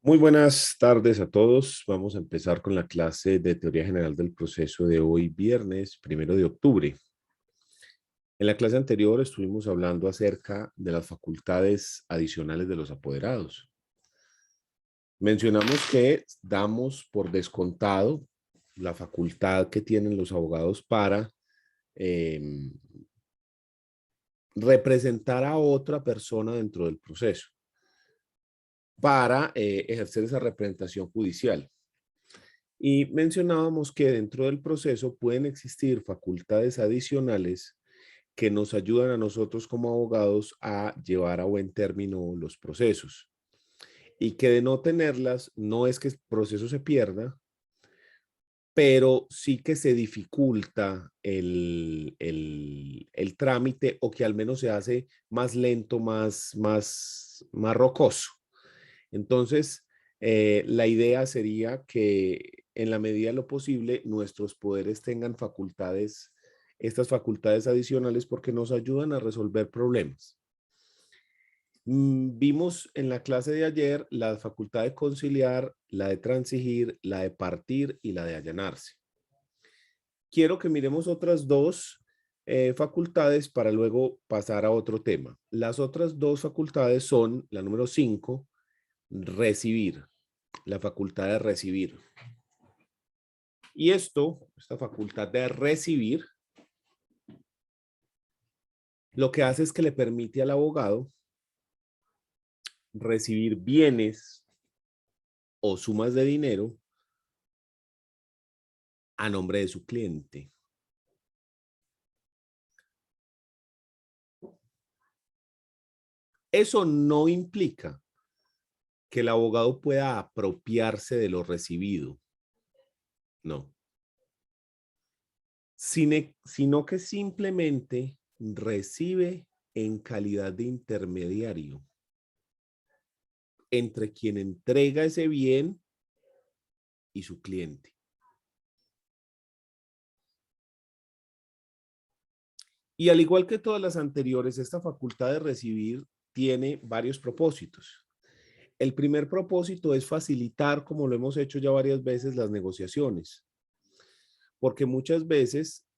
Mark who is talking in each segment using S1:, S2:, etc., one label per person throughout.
S1: Muy buenas tardes a todos. Vamos a empezar con la clase de Teoría General del Proceso de hoy, viernes 1 de octubre. En la clase anterior estuvimos hablando acerca de las facultades adicionales de los apoderados. Mencionamos que damos por descontado la facultad que tienen los abogados para representar a otra persona dentro del proceso, para ejercer esa representación judicial. Y mencionábamos que dentro del proceso pueden existir facultades adicionales que nos ayudan a nosotros como abogados a llevar a buen término los procesos. Y que de no tenerlas, no es que el proceso se pierda, pero sí que se dificulta el trámite, o que al menos se hace más lento, más rocoso. Entonces, la idea sería que en la medida de lo posible nuestros poderes tengan facultades, estas facultades adicionales, porque nos ayudan a resolver problemas. Vimos en la clase de ayer la facultad de conciliar, la de transigir, la de partir y la de allanarse. Quiero que miremos otras dos facultades para luego pasar a otro tema. Las otras dos facultades son la número 5, recibir, la facultad de recibir. Y esta facultad de recibir, lo que hace es que le permite al abogado recibir bienes o sumas de dinero a nombre de su cliente. Eso no implica que el abogado pueda apropiarse de lo recibido. No. Sino que simplemente recibe en calidad de intermediario entre quien entrega ese bien y su cliente. Y al igual que todas las anteriores, esta facultad de recibir tiene varios propósitos. El primer propósito es facilitar, como lo hemos hecho ya varias veces, las negociaciones. Porque muchas veces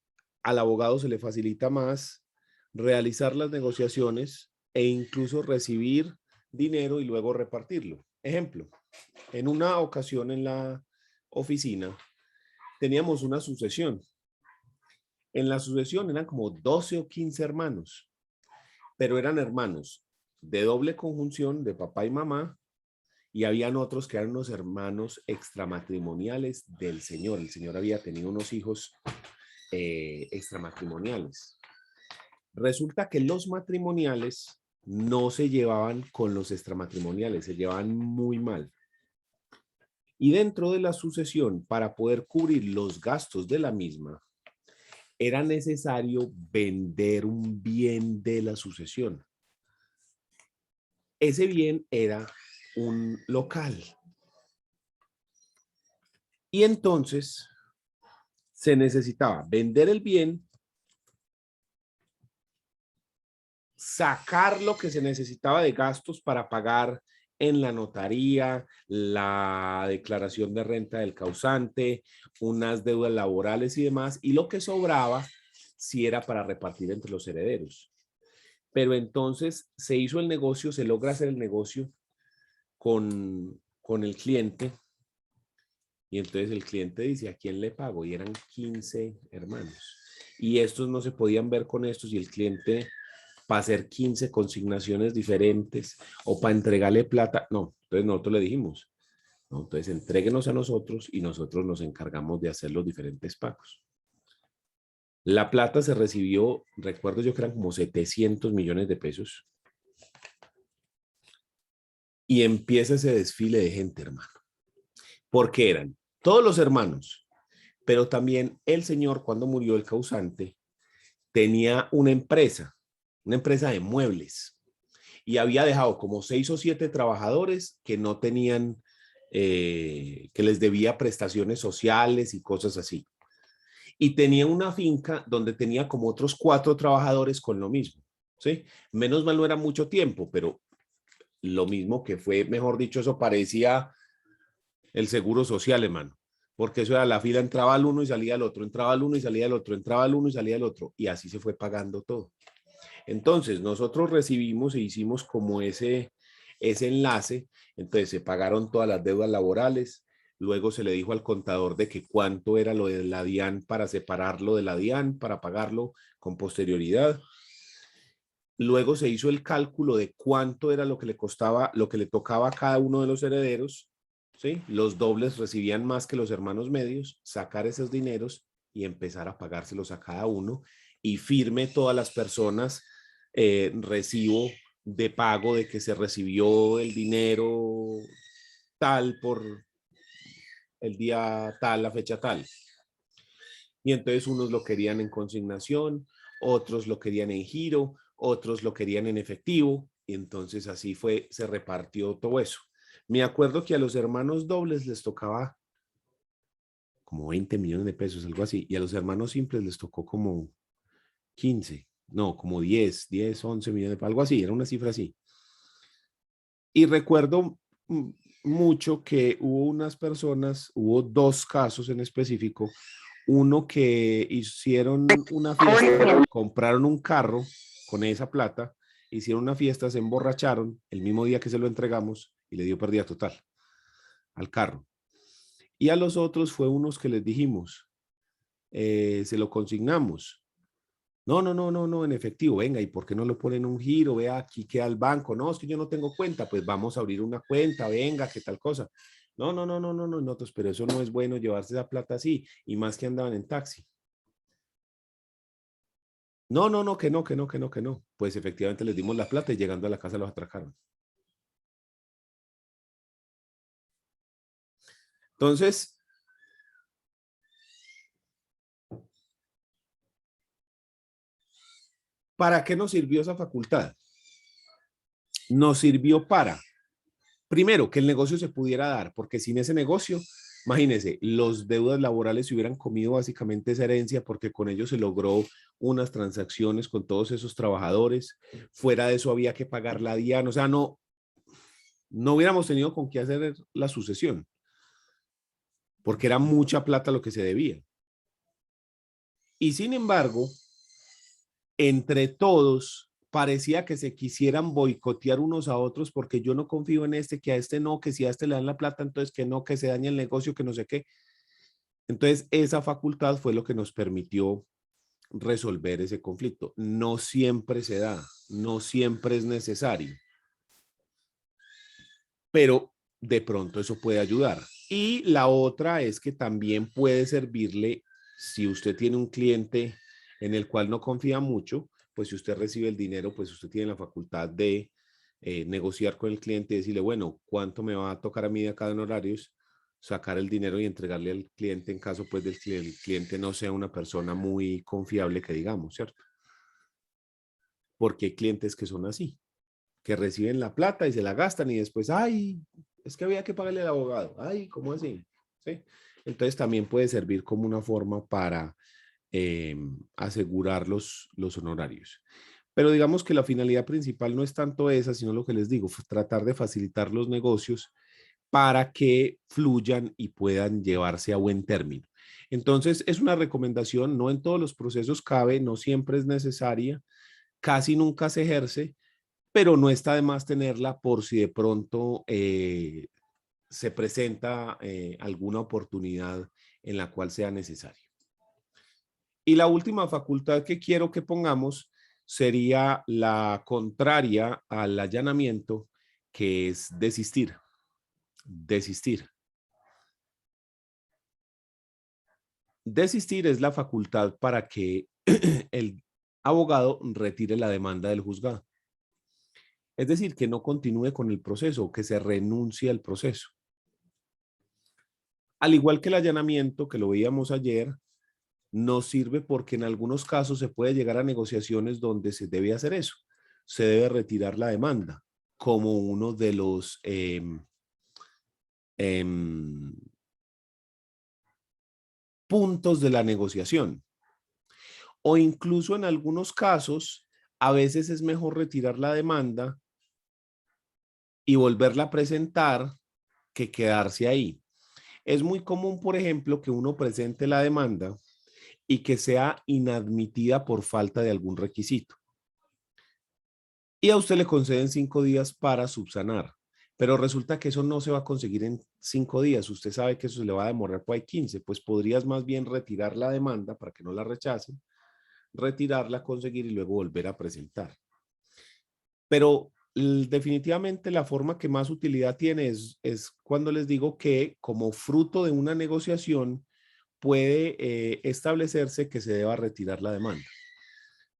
S1: al abogado se le facilita más realizar las negociaciones e incluso recibir dinero y luego repartirlo. Ejemplo, en una ocasión en la oficina teníamos una sucesión. En la sucesión eran como 12 o 15 hermanos, pero eran hermanos de doble conjunción de papá y mamá, y habían otros que eran unos hermanos extramatrimoniales del señor. El señor había tenido unos hijos extramatrimoniales. Resulta que los matrimoniales no se llevaban con los extramatrimoniales, se llevaban muy mal. Y dentro de la sucesión, para poder cubrir los gastos de la misma, era necesario vender un bien de la sucesión. Ese bien era un local. Y entonces se necesitaba vender el bien, sacar lo que se necesitaba de gastos para pagar en la notaría, la declaración de renta del causante, unas deudas laborales y demás, y lo que sobraba sí era para repartir entre los herederos. Pero entonces se hizo el negocio, se logra hacer el negocio con el cliente, y entonces el cliente dice: ¿a quién le pago? Y eran 15 hermanos. Y estos no se podían ver con estos, y el cliente, para hacer 15 consignaciones diferentes o para entregarle plata, no. Entonces nosotros le dijimos: no, entonces entréguenos a nosotros y nosotros nos encargamos de hacer los diferentes pagos. La plata se recibió, recuerdo yo que eran como 700 millones de pesos. Y empieza ese desfile de gente, hermano. Porque eran todos los hermanos, pero también el señor, cuando murió el causante, tenía una empresa de muebles, y había dejado como 6 o 7 trabajadores que no tenían, que les debía prestaciones sociales y cosas así. Y tenía una finca donde tenía como otros 4 trabajadores con lo mismo, ¿sí? Menos mal no era mucho tiempo, pero Lo mismo que fue, mejor dicho, eso parecía el seguro social, hermano. Porque eso era la fila, entraba el uno y salía el otro, entraba el uno y salía el otro, entraba el uno y salía el otro. Y así se fue pagando todo. Entonces, nosotros recibimos e hicimos como ese enlace. Entonces, se pagaron todas las deudas laborales. Luego se le dijo al contador de que cuánto era lo de la DIAN para separarlo de la DIAN, para pagarlo con posterioridad. Luego se hizo el cálculo de cuánto era lo que le costaba, lo que le tocaba a cada uno de los herederos, ¿sí? Los dobles recibían más que los hermanos medios, sacar esos dineros y empezar a pagárselos a cada uno y firme todas las personas recibo de pago de que se recibió el dinero tal por el día tal, la fecha tal. Y entonces unos lo querían en consignación, otros lo querían en giro, otros lo querían en efectivo, y entonces así fue, se repartió todo eso. Me acuerdo que a los hermanos dobles les tocaba como 20 millones de pesos, algo así, y a los hermanos simples les tocó como 15, no, como 11 millones, algo así, era una cifra así. Y recuerdo mucho que hubo unas personas, hubo dos casos en específico, uno que hicieron una fiesta, compraron un carro con esa plata, hicieron una fiesta, se emborracharon el mismo día que se lo entregamos y le dio pérdida total al carro. Y a los otros fue unos que les dijimos, se lo consignamos. No, no, no, no, no, en efectivo, venga, ¿y por qué no lo ponen un giro? Vea, aquí queda el banco. No, es que yo no tengo cuenta, pues vamos a abrir una cuenta, venga, qué tal cosa. No, no, no, no, no, no, nosotros, pero eso no es bueno llevarse esa plata así, y más que andaban en taxi. No, no, no, que no, que no, que no, que no. Pues efectivamente les dimos la plata y llegando a la casa los atracaron. Entonces, ¿para qué nos sirvió esa facultad? Nos sirvió para, primero, que el negocio se pudiera dar, porque sin ese negocio, imagínense, los deudas laborales se hubieran comido básicamente esa herencia porque con ellos se logró unas transacciones con todos esos trabajadores. Fuera de eso había que pagar la DIAN, o sea, no hubiéramos tenido con qué hacer la sucesión, porque era mucha plata lo que se debía. Y sin embargo, entre todos parecía que se quisieran boicotear unos a otros porque yo no confío en este, que a este no, que si a este le dan la plata, entonces que no, que se dañe el negocio, que no sé qué. Entonces esa facultad fue lo que nos permitió resolver ese conflicto. No siempre se da, no siempre es necesario, pero de pronto eso puede ayudar. Y la otra es que también puede servirle si usted tiene un cliente en el cual no confía mucho, pues si usted recibe el dinero, pues usted tiene la facultad de negociar con el cliente y decirle, bueno, ¿cuánto me va a tocar a mí de acá en horarios? Sacar el dinero y entregarle al cliente en caso pues del que el cliente no sea una persona muy confiable que digamos, ¿cierto? Porque hay clientes que son así, que reciben la plata y se la gastan y después, ay, es que había que pagarle al abogado, ay, ¿cómo así? ¿Sí? Entonces también puede servir como una forma para asegurar los honorarios. Pero digamos que la finalidad principal no es tanto esa, sino lo que les digo, tratar de facilitar los negocios para que fluyan y puedan llevarse a buen término. Entonces, es una recomendación, no en todos los procesos cabe, no siempre es necesaria, casi nunca se ejerce, pero no está de más tenerla por si de pronto se presenta alguna oportunidad en la cual sea necesario. Y la última facultad que quiero que pongamos sería la contraria al allanamiento, que es desistir. Desistir. Desistir es la facultad para que el abogado retire la demanda del juzgado. Es decir, que no continúe con el proceso, que se renuncie al proceso. Al igual que el allanamiento, que lo veíamos ayer, no sirve porque en algunos casos se puede llegar a negociaciones donde se debe hacer eso. Se debe retirar la demanda como uno de los eh, puntos de la negociación. O incluso en algunos casos, a veces es mejor retirar la demanda y volverla a presentar que quedarse ahí. Es muy común, por ejemplo, que uno presente la demanda y que sea inadmitida por falta de algún requisito. Y a usted le conceden 5 días para subsanar. Pero resulta que eso no se va a conseguir en 5 días. Usted sabe que eso se le va a demorar por ahí 15. Pues podrías más bien retirar la demanda para que no la rechacen, retirarla, conseguir y luego volver a presentar. Pero definitivamente la forma que más utilidad tiene es cuando les digo que como fruto de una negociación puede establecerse que se deba retirar la demanda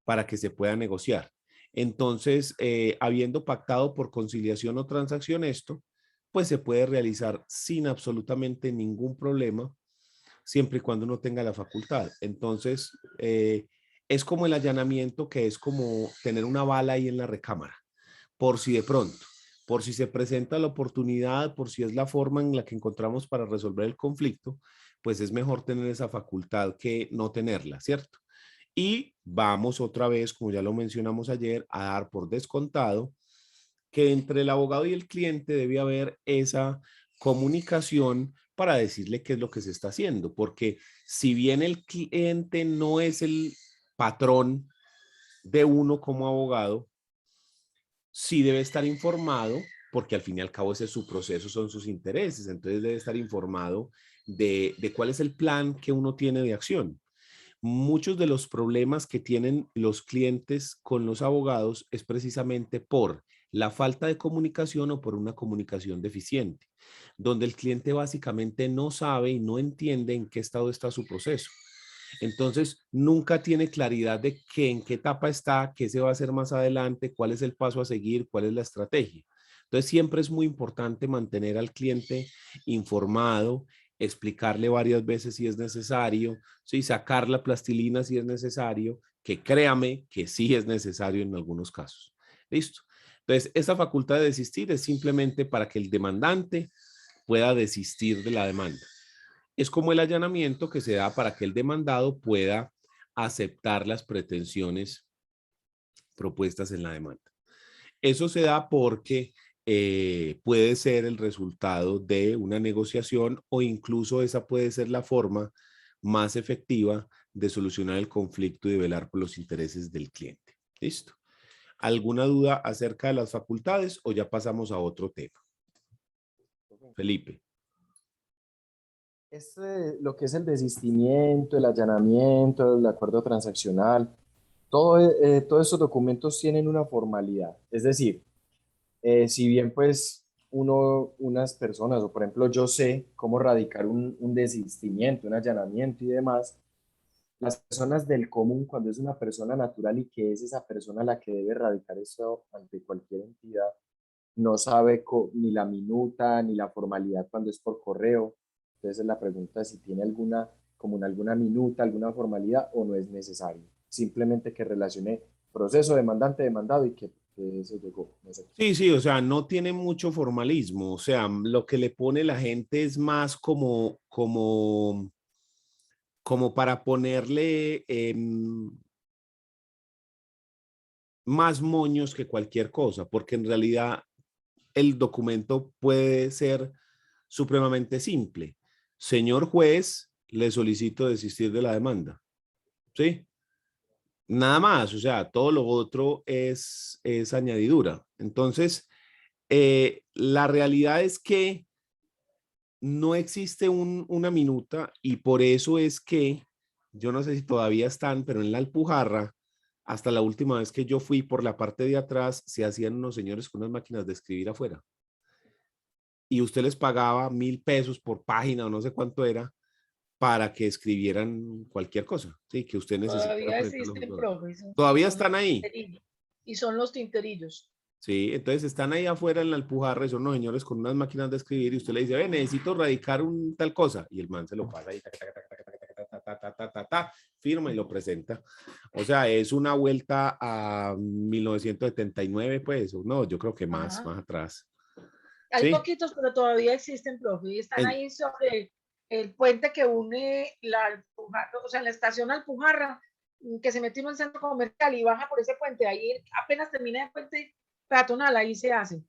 S1: para que se pueda negociar. Entonces, habiendo pactado por conciliación o transacción esto, pues se puede realizar sin absolutamente ningún problema, siempre y cuando uno tenga la facultad. Entonces, es como el allanamiento, que es como tener una bala ahí en la recámara, por si de pronto, por si se presenta la oportunidad, por si es la forma en la que encontramos para resolver el conflicto, pues es mejor tener esa facultad que no tenerla, ¿cierto? Y vamos otra vez, como ya lo mencionamos ayer, a dar por descontado que entre el abogado y el cliente debe haber esa comunicación para decirle qué es lo que se está haciendo, porque si bien el cliente no es el patrón de uno como abogado, sí debe estar informado, porque al fin y al cabo ese es su proceso, son sus intereses, entonces debe estar informado de cuál es el plan que uno tiene de acción. Muchos de los problemas que tienen los clientes con los abogados es precisamente por la falta de comunicación o por una comunicación deficiente, donde el cliente básicamente no sabe y no entiende en qué estado está su proceso. Entonces, nunca tiene claridad de qué, en qué etapa está, qué se va a hacer más adelante, cuál es el paso a seguir, cuál es la estrategia. Entonces, siempre es muy importante mantener al cliente informado, explicarle varias veces si es necesario, ¿sí? Sacar la plastilina si es necesario, que créame que sí es necesario en algunos casos. ¿Listo? Entonces, esta facultad de desistir es simplemente para que el demandante pueda desistir de la demanda. Es como el allanamiento que se da para que el demandado pueda aceptar las pretensiones propuestas en la demanda. Eso se da porque puede ser el resultado de una negociación o incluso esa puede ser la forma más efectiva de solucionar el conflicto y de velar por los intereses del cliente. ¿Listo? ¿Alguna duda acerca de las facultades o ya pasamos a otro tema? Felipe.
S2: Lo que es el desistimiento, el allanamiento, el acuerdo transaccional, todos estos documentos tienen una formalidad. Es decir, si bien pues unas personas, o por ejemplo yo sé cómo radicar un desistimiento, un allanamiento y demás, las personas del común, cuando es una persona natural y que es esa persona la que debe radicar eso ante cualquier entidad, no sabe ni la minuta ni la formalidad cuando es por correo. Entonces la pregunta es si tiene alguna minuta, alguna formalidad o no es necesario. Simplemente que relacione proceso demandante, demandado y que eso llegó. No sé.
S1: Sí, sí, o sea, no tiene mucho formalismo, o sea, lo que le pone la gente es más como para ponerle más moños que cualquier cosa, porque en realidad el documento puede ser supremamente simple. Señor juez, le solicito desistir de la demanda. ¿Sí? Nada más, o sea, todo lo otro es añadidura. Entonces, la realidad es que no existe una minuta y por eso es que, yo no sé si todavía están, pero en la Alpujarra, hasta la última vez que yo fui por la parte de atrás, se hacían unos señores con unas máquinas de escribir afuera. Y usted les pagaba 1.000 pesos por página o no sé cuánto era para que escribieran cualquier cosa, ¿sí? Que usted necesitara
S3: Todavía
S1: frente a los
S3: existen,
S1: juzgados.
S3: profe,
S1: Todavía
S3: son los
S1: están ahí.
S3: tinterillos. Y son los tinterillos.
S1: Sí, entonces están ahí afuera en la Alpujarra, son unos señores con unas máquinas de escribir y usted le dice, ve, necesito radicar un tal cosa. Y el man se lo pasa ahí, firma y lo presenta. O sea, es una vuelta a 1979, pues, no, yo creo que más,
S3: Ajá.
S1: más atrás.
S3: Hay
S1: Sí,
S3: poquitos, pero todavía existen, profe. Y están
S1: en,
S3: ahí sobre el puente que une la Alpujarra, o sea, la estación Alpujarra, que se mete en un centro comercial y baja por ese puente. Ahí apenas termina el puente peatonal, ahí se hace.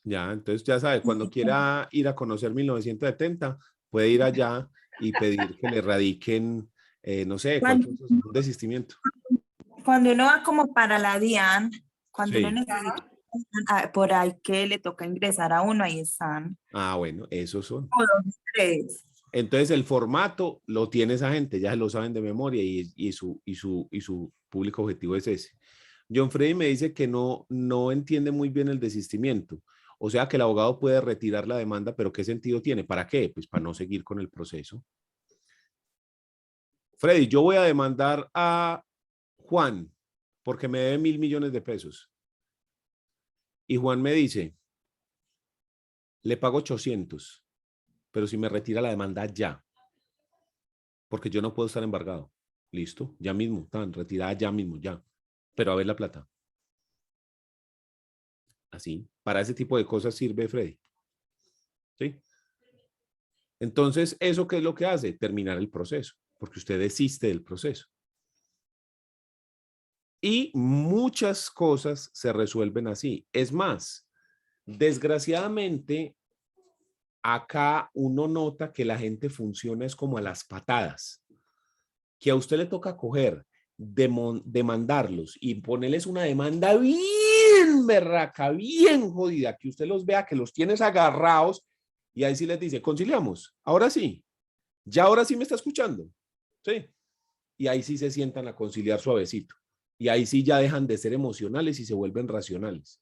S1: Ya, entonces ya sabe, cuando quiera ir a conocer 1970, puede ir allá y pedir que le radiquen, no sé,
S4: Cuando,
S1: cualquier cosa, un desistimiento.
S4: cuando uno va como para la DIAN, cuando uno
S1: Sí.
S4: necesita, por ahí que le toca ingresar a uno, ahí están.
S1: Ah, bueno, esos son.
S4: O dos, tres.
S1: Entonces el formato lo tiene esa gente, ya lo saben de memoria y su público objetivo es ese. John Freddy me dice que no entiende muy bien el desistimiento. O sea que el abogado puede retirar la demanda, pero ¿qué sentido tiene? ¿Para qué? Pues para no seguir con el proceso. Freddy, yo voy a demandar a Juan porque me debe 1.000 millones de pesos. Y Juan me dice, le pago 800, pero si me retira la demanda ya, porque yo no puedo estar embargado. Listo, ya mismo, tan retirada ya mismo, ya. Pero a ver la plata. Así, para ese tipo de cosas sirve Freddy. ¿Sí? Entonces, ¿eso qué es lo que hace? Terminar el proceso, porque usted desiste del proceso. Y muchas cosas se resuelven así. Es más, desgraciadamente, acá uno nota que la gente funciona es como a las patadas, que a usted le toca coger, demandarlos y ponerles una demanda bien berraca, bien jodida, que usted los vea, que los tienes agarrados y ahí sí les dice, conciliamos, ahora sí, ya ahora sí me está escuchando, ¿sí? Y ahí sí se sientan a conciliar suavecito. Y ahí sí ya dejan de ser emocionales y se vuelven racionales.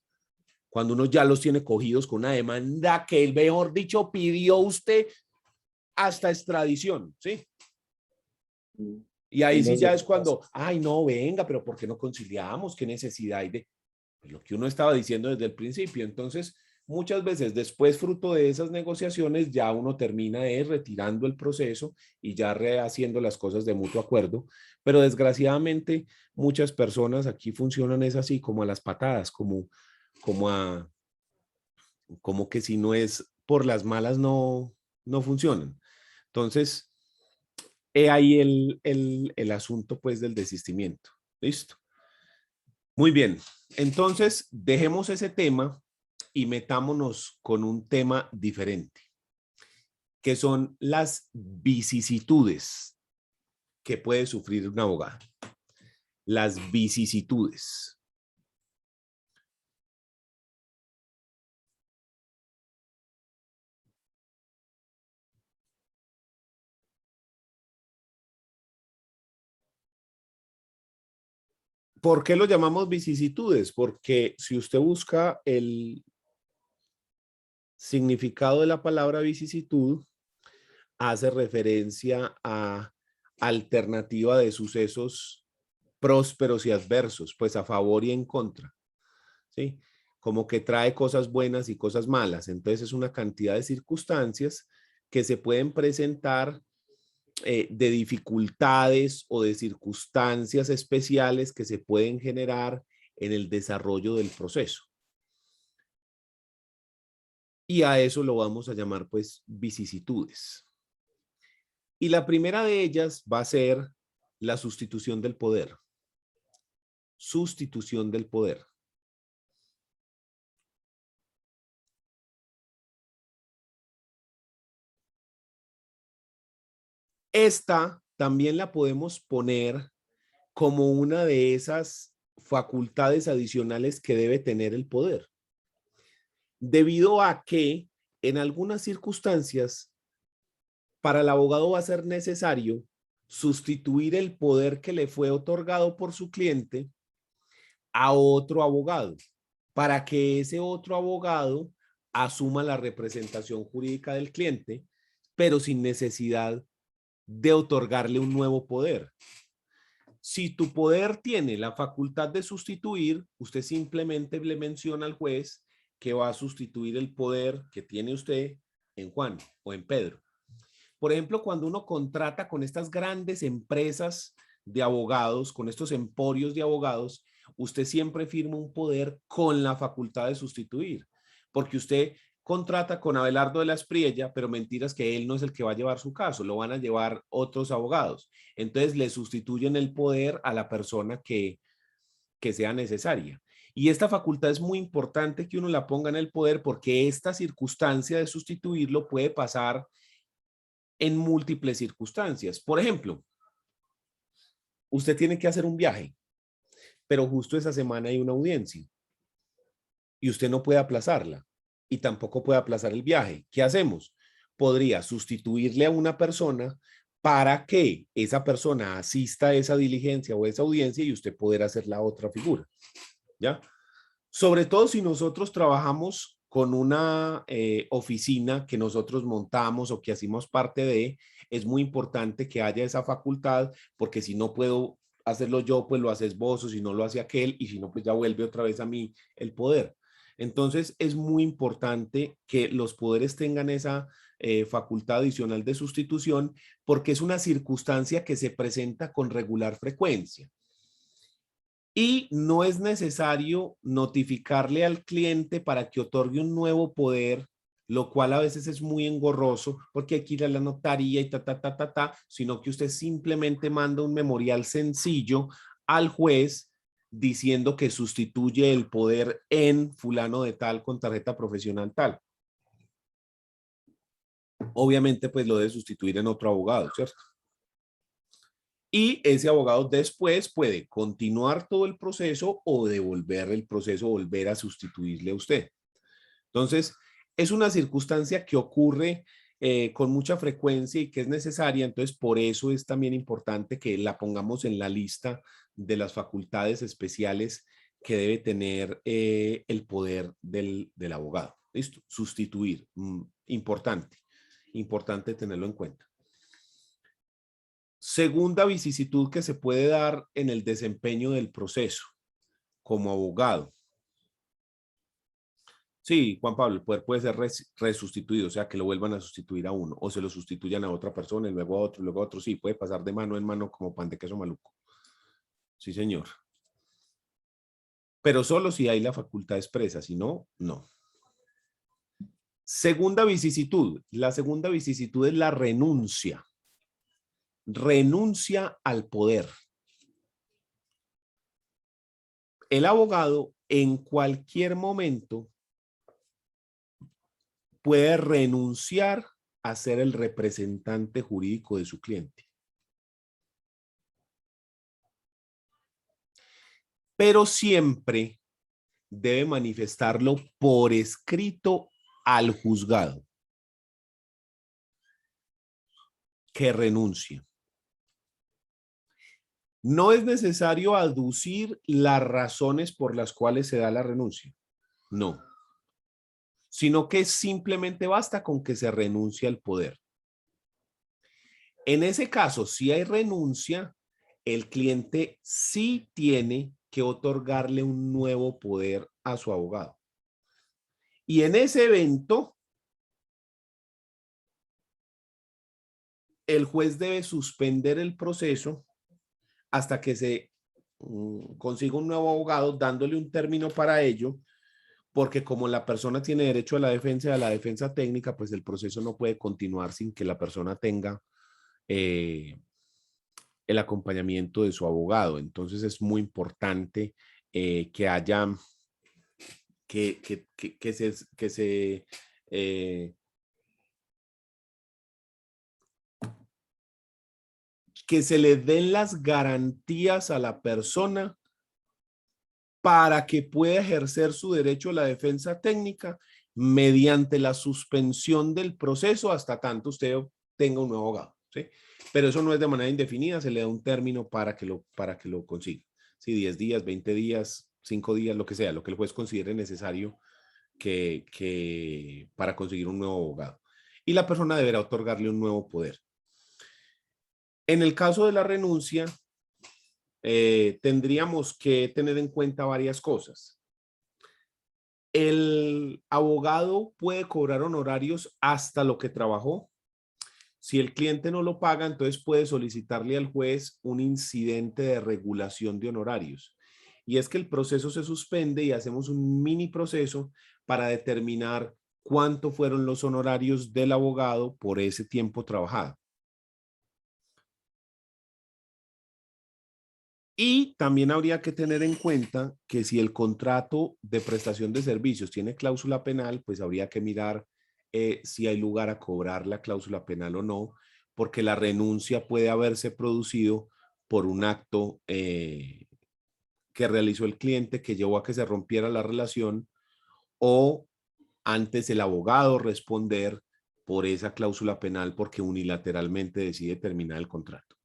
S1: Cuando uno ya los tiene cogidos con una demanda que el mejor dicho pidió usted hasta extradición, ¿sí? Y ahí sí ya es cuando, ay, no, venga, pero ¿por qué no conciliamos? ¿Qué necesidad hay de pues, lo que uno estaba diciendo desde el principio? Entonces, muchas veces después, fruto de esas negociaciones, ya uno termina retirando el proceso y ya rehaciendo las cosas de mutuo acuerdo. Pero desgraciadamente, muchas personas aquí funcionan es así, como a las patadas, como como que si no es por las malas no funcionan. Entonces, he ahí el asunto pues del desistimiento. ¿Listo? Muy bien. Entonces, dejemos ese tema y metámonos con un tema diferente, que son las vicisitudes que puede sufrir un abogado. Las vicisitudes. ¿Por qué lo llamamos vicisitudes? Porque si usted busca el significado de la palabra vicisitud, hace referencia a alternativa de sucesos prósperos y adversos, pues a favor y en contra, ¿sí? Como que trae cosas buenas y cosas malas. Entonces es una cantidad de circunstancias que se pueden presentar de dificultades o de circunstancias especiales que se pueden generar en el desarrollo del proceso. Y a eso lo vamos a llamar pues vicisitudes. Y la primera de ellas va a ser la sustitución del poder. Sustitución del poder. Esta también la podemos poner como una de esas facultades adicionales que debe tener el poder. Debido a que en algunas circunstancias para el abogado va a ser necesario sustituir el poder que le fue otorgado por su cliente a otro abogado para que ese otro abogado asuma la representación jurídica del cliente, pero sin necesidad de otorgarle un nuevo poder. Si tu poder tiene la facultad de sustituir, usted simplemente le menciona al juez que va a sustituir el poder que tiene usted en Juan o en Pedro. Por ejemplo, cuando uno contrata con estas grandes empresas de abogados, con estos emporios de abogados, usted siempre firma un poder con la facultad de sustituir, porque usted contrata con Abelardo de la Espriella, pero mentiras que él no es el que va a llevar su caso, lo van a llevar otros abogados. Entonces le sustituyen el poder a la persona que sea necesaria. Y esta facultad es muy importante que uno la ponga en el poder porque esta circunstancia de sustituirlo puede pasar en múltiples circunstancias. Por ejemplo, usted tiene que hacer un viaje, pero justo esa semana hay una audiencia y usted no puede aplazarla y tampoco puede aplazar el viaje. ¿Qué hacemos? Podría sustituirle a una persona para que esa persona asista a esa diligencia o esa audiencia y usted poder hacer la otra figura. ¿Ya? Sobre todo si nosotros trabajamos con una oficina que nosotros montamos o que hacemos parte de, es muy importante que haya esa facultad, porque si no puedo hacerlo yo, pues lo haces vos, o si no lo hace aquel, y si no, pues ya vuelve otra vez a mí el poder. Entonces, es muy importante que los poderes tengan esa facultad adicional de sustitución, porque es una circunstancia que se presenta con regular frecuencia. Y no es necesario notificarle al cliente para que otorgue un nuevo poder, lo cual a veces es muy engorroso porque hay que ir a la notaría y sino que usted simplemente manda un memorial sencillo al juez diciendo que sustituye el poder en fulano de tal con tarjeta profesional tal. Obviamente, pues lo debe sustituir en otro abogado, ¿cierto? Y ese abogado después puede continuar todo el proceso o devolver el proceso, volver a sustituirle a usted. Entonces, es una circunstancia que ocurre con mucha frecuencia y que es necesaria. Entonces, por eso es también importante que la pongamos en la lista de las facultades especiales que debe tener el poder del abogado. ¿Listo? Sustituir. Importante tenerlo en cuenta. Segunda vicisitud que se puede dar en el desempeño del proceso como abogado. Sí, Juan Pablo, el poder puede ser resustituido, o sea, que lo vuelvan a sustituir a uno, o se lo sustituyan a otra persona, y luego a otro, luego a otro. Sí, puede pasar de mano en mano como pan de queso maluco. Sí, señor. Pero solo si hay la facultad expresa, si no, no. Segunda vicisitud. La segunda vicisitud es la renuncia. Renuncia al poder. El abogado en cualquier momento puede renunciar a ser el representante jurídico de su cliente. Pero siempre debe manifestarlo por escrito al juzgado que renuncia. No es necesario aducir las razones por las cuales se da la renuncia. No. Sino que simplemente basta con que se renuncie al poder. En ese caso, si hay renuncia, el cliente sí tiene que otorgarle un nuevo poder a su abogado. Y en ese evento, el juez debe suspender el proceso hasta que se consiga un nuevo abogado, dándole un término para ello, porque como la persona tiene derecho a la defensa técnica, pues el proceso no puede continuar sin que la persona tenga el acompañamiento de su abogado. Entonces es muy importante que haya, que se le den las garantías a la persona para que pueda ejercer su derecho a la defensa técnica mediante la suspensión del proceso hasta tanto usted tenga un nuevo abogado, ¿sí? Pero eso no es de manera indefinida, se le da un término para que lo consiga. Sí, 10 días, 20 días, 5 días, lo que sea, lo que el juez considere necesario para conseguir un nuevo abogado. Y la persona deberá otorgarle un nuevo poder. En el caso de la renuncia, tendríamos que tener en cuenta varias cosas. El abogado puede cobrar honorarios hasta lo que trabajó. Si el cliente no lo paga, entonces puede solicitarle al juez un incidente de regulación de honorarios. Y es que el proceso se suspende y hacemos un mini proceso para determinar cuánto fueron los honorarios del abogado por ese tiempo trabajado. Y también habría que tener en cuenta que si el contrato de prestación de servicios tiene cláusula penal, pues habría que mirar si hay lugar a cobrar la cláusula penal o no, porque la renuncia puede haberse producido por un acto que realizó el cliente que llevó a que se rompiera la relación, o antes el abogado responder por esa cláusula penal porque unilateralmente decide terminar el contrato.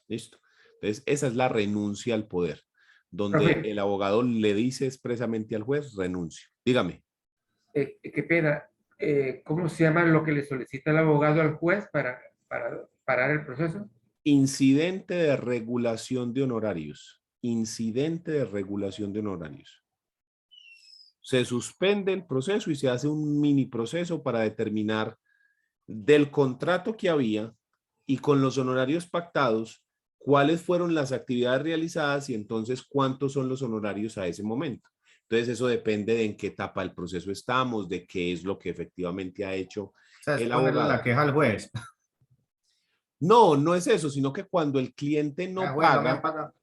S1: ¿Listo? Entonces, esa es la renuncia al poder, donde
S5: Profe,
S1: el abogado le dice expresamente al juez, renuncio. Dígame.
S5: qué pena. ¿Cómo se llama lo que le solicita el abogado al juez para parar el proceso?
S1: Incidente de regulación de honorarios. Incidente de regulación de honorarios. Se suspende el proceso y se hace un mini proceso para determinar del contrato que había y con los honorarios pactados, cuáles fueron las actividades realizadas y entonces cuántos son los honorarios a ese momento. Entonces eso depende de en qué etapa del proceso estamos, de qué es lo que efectivamente ha hecho
S6: O sea, es
S1: el
S6: ponerle
S1: abogado.
S6: la queja al juez.
S1: No, no es eso, sino que cuando el cliente no
S6: Juez, no me
S1: paga,
S6: paga.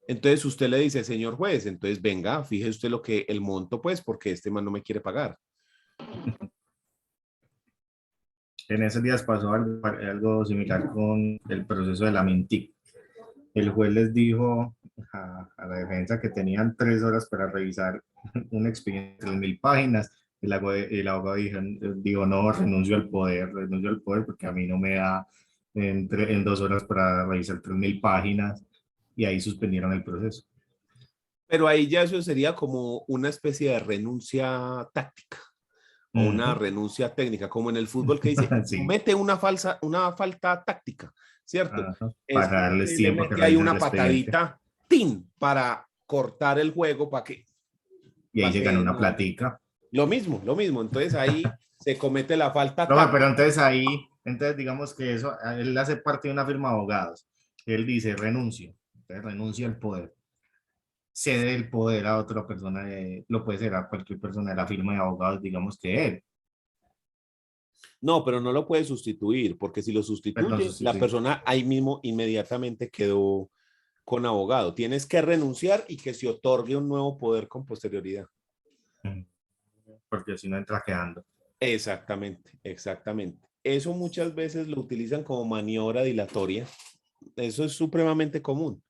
S1: entonces usted le dice, señor juez, entonces venga, fíjese usted lo que el monto, pues, porque este man no me quiere pagar.
S6: En esos días pasó algo similar con el proceso de la Mintic. El juez les dijo a la defensa que tenían 3 horas para revisar un expediente de 3.000 páginas. El abogado dijo, no, renuncio al poder porque a mí no me da en 2 horas para revisar 3.000 páginas, y ahí suspendieron el proceso.
S1: Pero ahí ya eso sería como una especie de renuncia táctica o una renuncia técnica, como en el fútbol que dice,
S6: Sí.
S1: comete una falta táctica, ¿cierto?
S6: Ajá,
S1: Es
S6: para
S1: que
S6: darles
S1: le
S6: tiempo a que
S1: mete ahí
S6: revisen el
S1: una
S6: expediente.
S1: patadita, ¡tin! Para cortar el juego,
S6: Y ahí se ganó una
S1: no.
S6: platica.
S1: Lo mismo. Entonces ahí se comete la falta
S6: No,
S1: táctica.
S6: pero entonces digamos que eso, él hace parte de una firma de abogados. Él dice, renuncio. Entonces renuncia al poder. Cede el poder a otra persona, lo puede ser a cualquier persona de la firma de abogados, digamos que él.
S1: No, pero no lo puede sustituir, porque si lo
S6: Perdón,
S1: sustituye, la
S6: sustituir.
S1: persona ahí mismo inmediatamente quedó con abogado. Tienes que renunciar y que se otorgue un nuevo poder con posterioridad.
S6: Porque si no entra quedando.
S1: Exactamente. Eso muchas veces lo utilizan como maniobra dilatoria. Eso es supremamente común,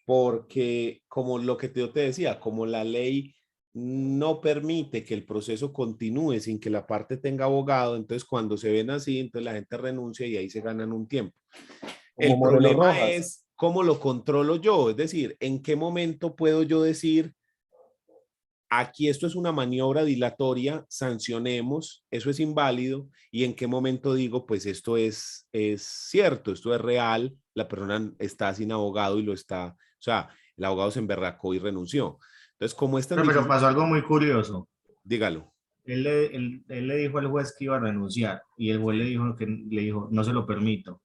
S1: porque como lo que yo te decía, como la ley no permite que el proceso continúe sin que la parte tenga abogado, entonces cuando se ven así, entonces la gente renuncia y ahí se ganan un tiempo.
S2: Como
S1: El
S2: Moreno
S1: problema
S2: Rojas.
S1: es cómo lo controlo yo, es decir, en qué momento puedo yo decir, aquí esto es una maniobra dilatoria, sancionemos, eso es inválido, y en qué momento digo, pues esto es cierto, esto es real, la persona está sin abogado y lo está, o sea, el abogado se emberracó y renunció. Entonces, como es tan
S6: Pero
S1: difícil,
S6: pasó algo muy curioso.
S1: dígalo.
S6: Él le dijo al juez que iba a renunciar, y el juez le dijo, no se lo permito.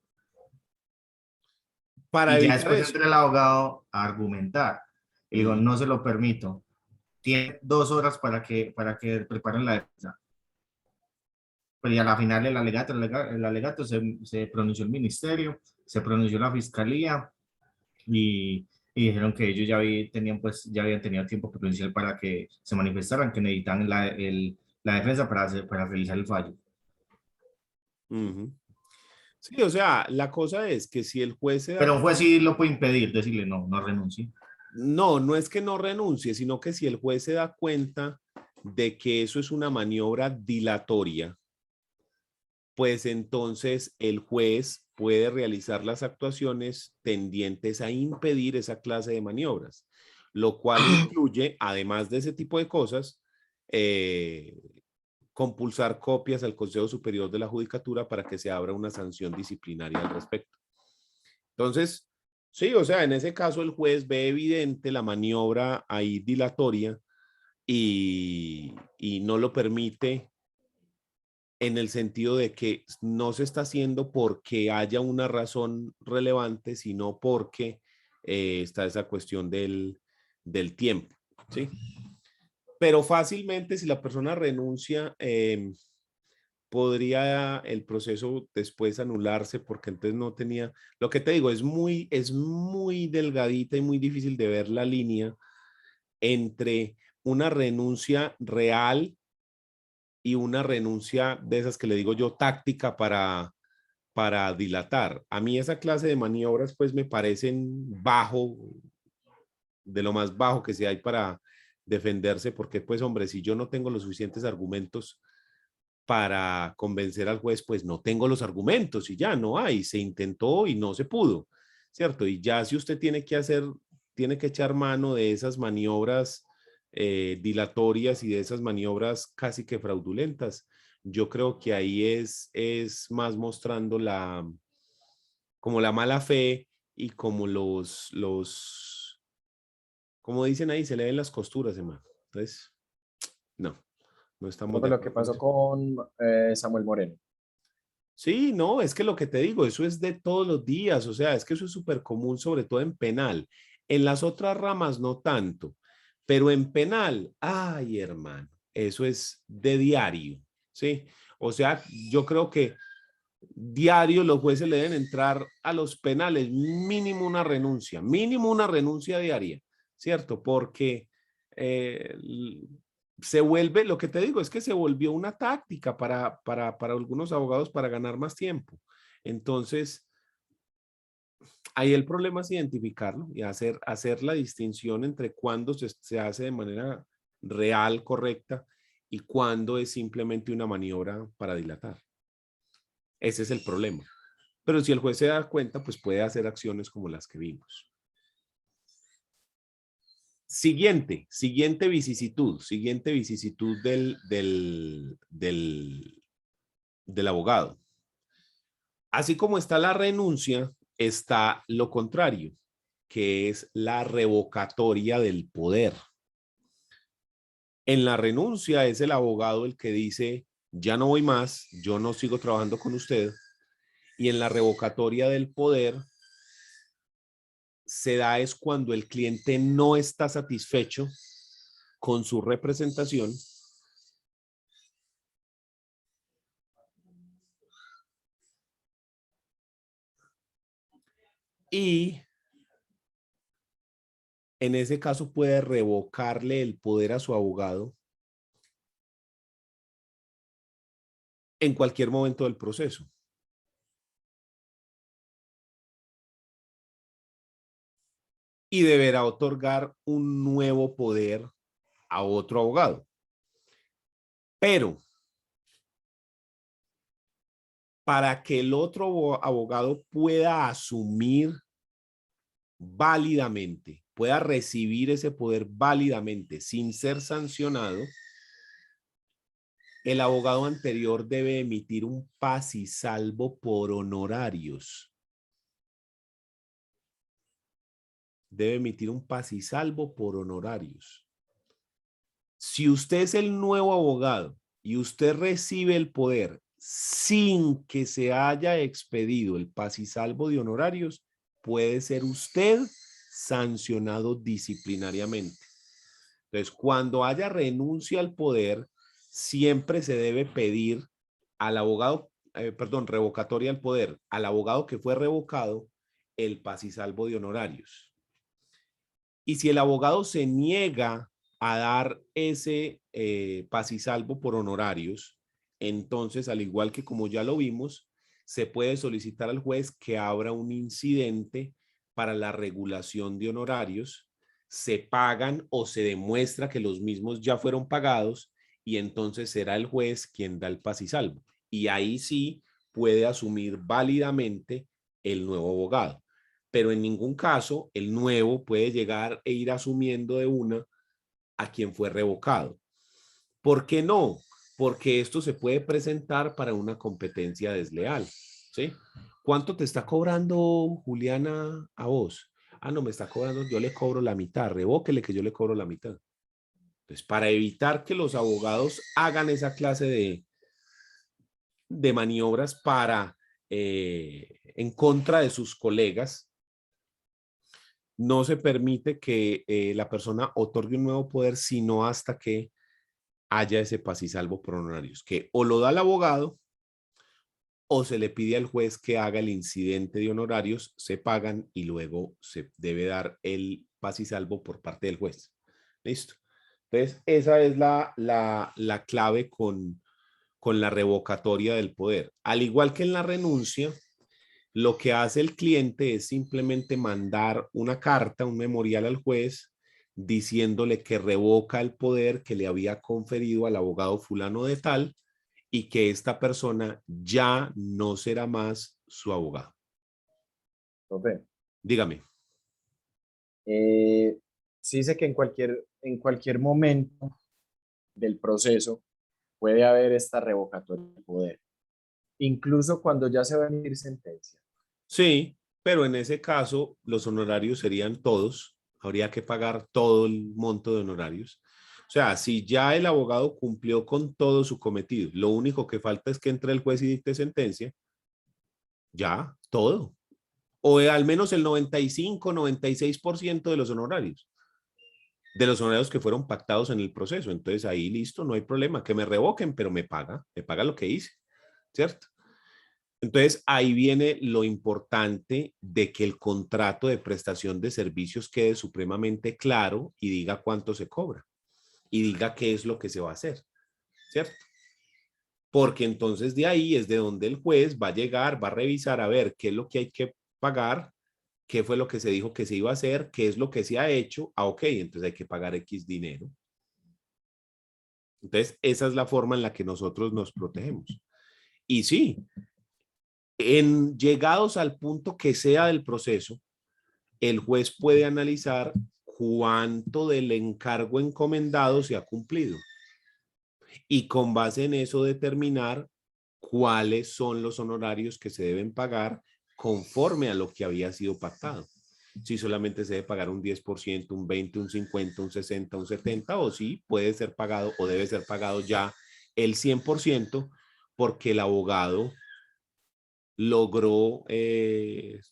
S1: Para
S6: Y ya
S1: evitar
S6: después
S1: eso.
S6: entra el abogado a argumentar. Y digo,
S1: Mm.
S6: no se lo permito. Tiene 2 horas para que preparen la defensa. Pero ya a la final el alegato se pronunció el ministerio, se pronunció la fiscalía, y dijeron que ellos ya habían tenido tiempo prudencial para que se manifestaran, que necesitaban la defensa para realizar el fallo.
S1: Ujú. Sí, o sea, la cosa es que si el juez se da
S6: Pero un juez
S1: cuenta,
S6: sí lo puede impedir, decirle no, no renuncie.
S1: no es que no renuncie, sino que si el juez se da cuenta de que eso es una maniobra dilatoria, pues entonces el juez puede realizar las actuaciones tendientes a impedir esa clase de maniobras, lo cual incluye, además de ese tipo de cosas, compulsar copias al Consejo Superior de la Judicatura para que se abra una sanción disciplinaria al respecto. Entonces, sí, o sea, en ese caso el juez ve evidente la maniobra ahí dilatoria y no lo permite en el sentido de que no se está haciendo porque haya una razón relevante, sino porque está esa cuestión del tiempo, ¿sí? Pero fácilmente si la persona renuncia, podría el proceso después anularse porque entonces no tenía, lo que te digo, es muy delgadita y muy difícil de ver la línea entre una renuncia real y una renuncia de esas que le digo yo táctica para dilatar. A mí esa clase de maniobras pues me parecen de lo más bajo que se hay para defenderse, porque pues hombre, si yo no tengo los suficientes argumentos para convencer al juez, pues no tengo los argumentos y ya no hay, se intentó y no se pudo, ¿cierto? Y ya si usted tiene que echar mano de esas maniobras dilatorias y de esas maniobras casi que fraudulentas, yo creo que ahí es más mostrando como la mala fe y como como dicen ahí, se le ven las costuras, hermano. Entonces, no estamos
S2: Como
S1: de
S2: lo que
S1: acuerdo con
S2: pasó
S1: eso.
S2: con Samuel Moreno.
S1: Sí, no, es que lo que te digo, eso es de todos los días, o sea, es que eso es súper común, sobre todo en penal. En las otras ramas no tanto, pero en penal, ay, hermano, eso es de diario, ¿sí? O sea, yo creo que diario los jueces le deben entrar a los penales mínimo una renuncia diaria, ¿cierto? Porque eh, se vuelve, lo que te digo es que se volvió una táctica para algunos abogados para ganar más tiempo. Entonces, ahí el problema es identificarlo y hacer la distinción entre cuándo se hace de manera real, correcta, y cuándo es simplemente una maniobra para dilatar. Ese es el problema. Pero si el juez se da cuenta, pues puede hacer acciones como las que vimos. Siguiente vicisitud del abogado. Así como está la renuncia, está lo contrario, que es la revocatoria del poder. En la renuncia es el abogado el que dice, ya no voy más, yo no sigo trabajando con usted. Y en la revocatoria del poder se da es cuando el cliente no está satisfecho con su representación y en ese caso puede revocarle el poder a su abogado en cualquier momento del proceso. Y deberá otorgar un nuevo poder a otro abogado. Pero para que el otro abogado pueda asumir válidamente, pueda recibir ese poder válidamente sin ser sancionado, el abogado anterior debe emitir un paz y salvo por honorarios. Debe emitir un paz y salvo por honorarios. Si usted es el nuevo abogado y usted recibe el poder sin que se haya expedido el paz y salvo de honorarios, puede ser usted sancionado disciplinariamente. Entonces, cuando haya renuncia al poder, siempre se debe pedir al abogado, revocatoria al poder, al abogado que fue revocado, el paz y salvo de honorarios. Y si el abogado se niega a dar ese paz y salvo por honorarios, entonces, al igual que como ya lo vimos, se puede solicitar al juez que abra un incidente para la regulación de honorarios, se pagan o se demuestra que los mismos ya fueron pagados y entonces será el juez quien da el paz y salvo. Y ahí sí puede asumir válidamente el nuevo abogado. Pero en ningún caso el nuevo puede llegar e ir asumiendo de una a quien fue revocado. ¿Por qué no? Porque esto se puede presentar para una competencia desleal, ¿sí? ¿Cuánto te está cobrando Juliana a vos? Ah, no, me está cobrando, yo le cobro la mitad, revóquele que yo le cobro la mitad. Entonces, para evitar que los abogados hagan esa clase de maniobras en contra de sus colegas, no se permite que la persona otorgue un nuevo poder, sino hasta que haya ese paz y salvo por honorarios, que o lo da el abogado o se le pide al juez que haga el incidente de honorarios, se pagan y luego se debe dar el paz y salvo por parte del juez. ¿Listo? Entonces, esa es la clave con la revocatoria del poder. Al igual que en la renuncia, lo que hace el cliente es simplemente mandar una carta, un memorial al juez, diciéndole que revoca el poder que le había conferido al abogado fulano de tal y que esta persona ya no será más su abogado.
S2: Profe,
S1: Dígame.
S2: se dice que en cualquier momento del proceso puede haber esta revocatoria de poder, incluso cuando ya se va a emitir sentencia.
S1: Sí, pero en ese caso los honorarios serían todos. Habría que pagar todo el monto de honorarios. O sea, si ya el abogado cumplió con todo su cometido, lo único que falta es que entre el juez y dicte sentencia, ya, todo. O al menos el 95, 96% de los honorarios que fueron pactados en el proceso. Entonces ahí listo, no hay problema, que me revoquen, pero me paga lo que hice, ¿cierto? Entonces ahí viene lo importante de que el contrato de prestación de servicios quede supremamente claro y diga cuánto se cobra y diga qué es lo que se va a hacer, ¿cierto? Porque entonces de ahí es de donde el juez va a llegar, va a revisar a ver qué es lo que hay que pagar, qué fue lo que se dijo que se iba a hacer, qué es lo que se ha hecho. Ah, ok, entonces hay que pagar X dinero. Entonces esa es la forma en la que nosotros nos protegemos. Y sí, llegados al punto que sea del proceso, el juez puede analizar cuánto del encargo encomendado se ha cumplido y con base en eso determinar cuáles son los honorarios que se deben pagar conforme a lo que había sido pactado. Si solamente se debe pagar un 10%, un 20%, un 50%, un 60%, un 70%, o si puede ser pagado o debe ser pagado ya el 100% porque el abogado logró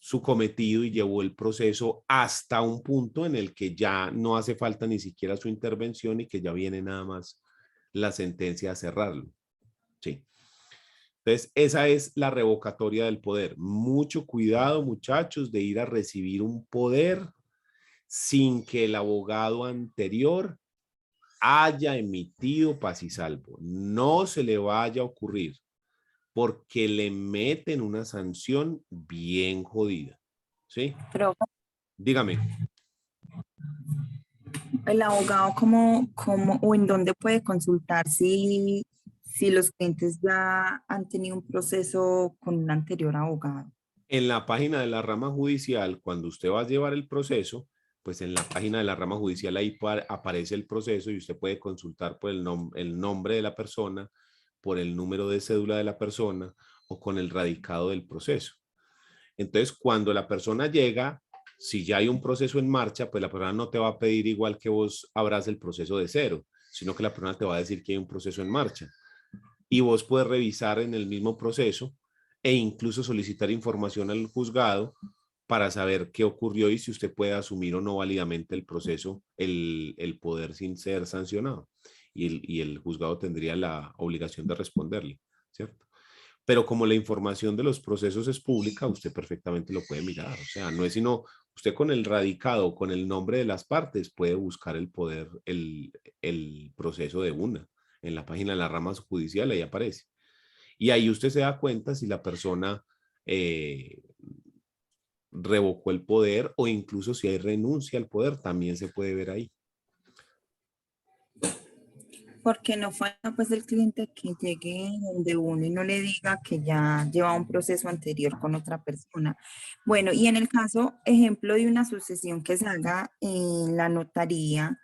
S1: su cometido y llevó el proceso hasta un punto en el que ya no hace falta ni siquiera su intervención y que ya viene nada más la sentencia a cerrarlo. Sí. Entonces, esa es la revocatoria del poder. Mucho cuidado, muchachos, de ir a recibir un poder sin que el abogado anterior haya emitido paz y salvo. No se le vaya a ocurrir, porque le meten una sanción bien jodida. ¿Sí?
S4: Pero
S1: Dígame.
S4: el abogado, ¿cómo o en dónde puede consultar si los clientes ya han tenido un proceso con un anterior abogado?
S1: En la página de la rama judicial, cuando usted va a llevar el proceso, pues en la página de la rama judicial ahí aparece el proceso y usted puede consultar por el nombre de la persona, por el número de cédula de la persona o con el radicado del proceso. Entonces, cuando la persona llega, si ya hay un proceso en marcha, pues la persona no te va a pedir igual que vos abras el proceso de cero, sino que la persona te va a decir que hay un proceso en marcha. Y vos puedes revisar en el mismo proceso e incluso solicitar información al juzgado para saber qué ocurrió y si usted puede asumir o no válidamente el proceso, el poder sin ser sancionado. Y el juzgado tendría la obligación de responderle, ¿cierto? Pero como la información de los procesos es pública, usted perfectamente lo puede mirar. O sea, no es sino usted con el radicado, con el nombre de las partes, puede buscar el poder, el proceso de una. En la página de la rama judicial, ahí aparece. Y ahí usted se da cuenta si la persona revocó el poder o incluso si hay renuncia al poder, también se puede ver ahí.
S4: Porque no falta pues el cliente que llegue donde uno y no le diga que ya lleva un proceso anterior con otra persona. Bueno, y en el caso, ejemplo de una sucesión que se haga en la notaría,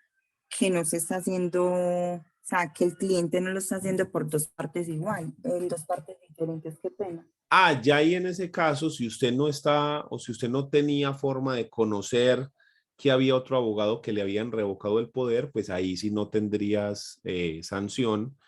S4: que no se está haciendo, o sea, que el cliente no lo está haciendo por dos partes igual, en dos partes diferentes, qué pena.
S1: Ah, ya ahí en ese caso, si usted no está o si usted no tenía forma de conocer que había otro abogado que le habían revocado el poder, pues ahí sí no tendrías sanción,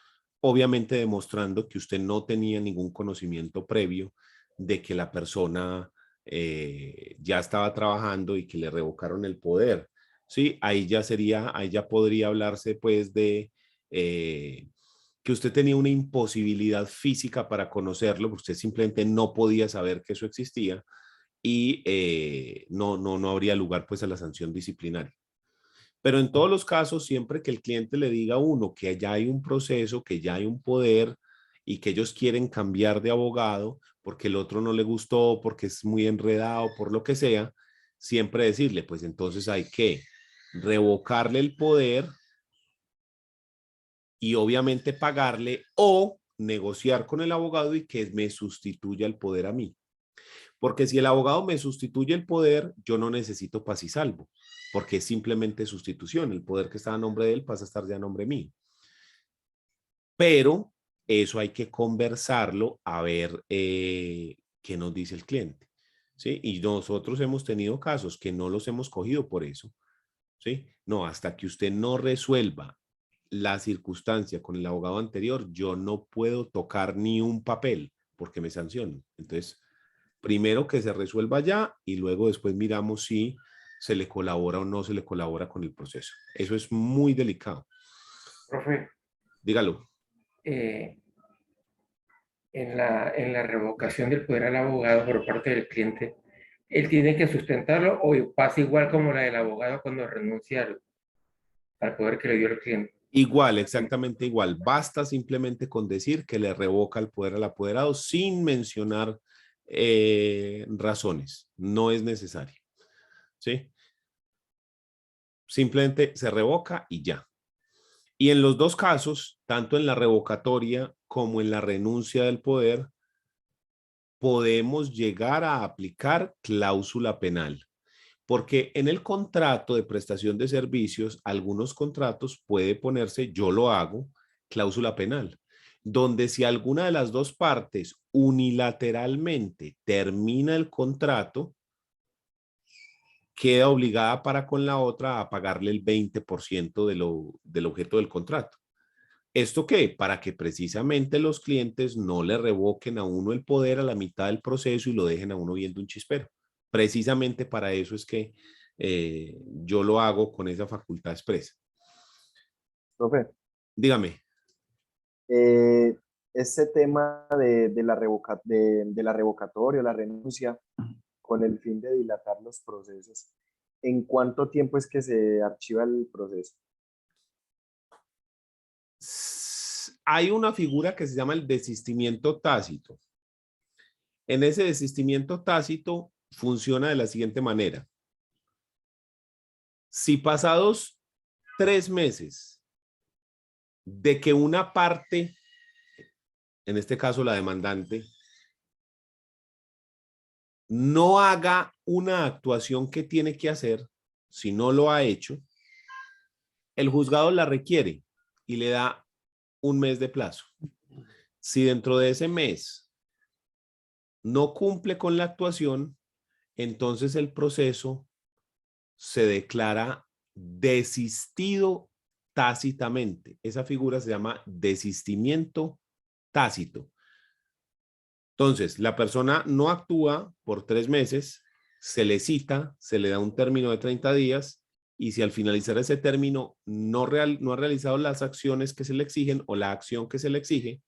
S1: obviamente demostrando que usted no tenía ningún conocimiento previo de que la persona ya estaba trabajando y que le revocaron el poder. Sí, ahí ya podría hablarse pues de que usted tenía una imposibilidad física para conocerlo, porque usted simplemente no podía saber que eso existía y no habría lugar pues a la sanción disciplinaria. Pero en todos los casos, siempre que el cliente le diga a uno que ya hay un proceso, que ya hay un poder y que ellos quieren cambiar de abogado porque el otro no le gustó, porque es muy enredado, por lo que sea, siempre decirle, pues entonces hay que revocarle el poder y obviamente pagarle o negociar con el abogado y que me sustituya el poder a mí. Porque si el abogado me sustituye el poder, yo no necesito paz y salvo, porque es simplemente sustitución. El poder que estaba a nombre de él pasa a estar ya a nombre mío. Pero eso hay que conversarlo a ver qué nos dice el cliente. ¿Sí? Y nosotros hemos tenido casos que no los hemos cogido por eso. ¿Sí? No, hasta que usted no resuelva la circunstancia con el abogado anterior, yo no puedo tocar ni un papel porque me sancionan. Entonces, primero que se resuelva ya y luego después miramos si se le colabora o no se le colabora con el proceso. Eso es muy delicado.
S5: Profe,
S1: Dígalo.
S5: en la revocación del poder al abogado por parte del cliente, ¿él tiene que sustentarlo o pasa igual como la del abogado cuando renuncia al poder que le dio el cliente?
S1: Igual, exactamente igual. Basta simplemente con decir que le revoca el poder al apoderado sin mencionar razones. No es necesario. ¿Sí? Simplemente se revoca y ya. Y en los dos casos, tanto en la revocatoria como en la renuncia del poder, podemos llegar a aplicar cláusula penal. Porque en el contrato de prestación de servicios, algunos contratos puede ponerse, yo lo hago, cláusula penal, donde si alguna de las dos partes unilateralmente termina el contrato, queda obligada para con la otra a pagarle el 20% del objeto del contrato. ¿Esto qué? Para que precisamente los clientes no le revoquen a uno el poder a la mitad del proceso y lo dejen a uno viendo un chispero. Precisamente para eso es que yo lo hago con esa facultad expresa.
S2: Profe,
S1: Dígame.
S2: este tema de la revocatoria, la renuncia, con el fin de dilatar los procesos, ¿en cuánto tiempo es que se archiva el proceso?
S1: Hay una figura que se llama el desistimiento tácito. En ese desistimiento tácito funciona de la siguiente manera. Si pasados 3 meses de que una parte, en este caso la demandante, no haga una actuación que tiene que hacer, si no lo ha hecho, el juzgado la requiere y le da 1 mes de plazo. Si dentro de ese mes no cumple con la actuación, entonces el proceso se declara desistido tácitamente. Esa figura se llama desistimiento tácito. Entonces, la persona no actúa por 3 meses, se le cita, se le da un término de 30 días y si al finalizar ese término no ha realizado las acciones que se le exigen o la acción que se le exige,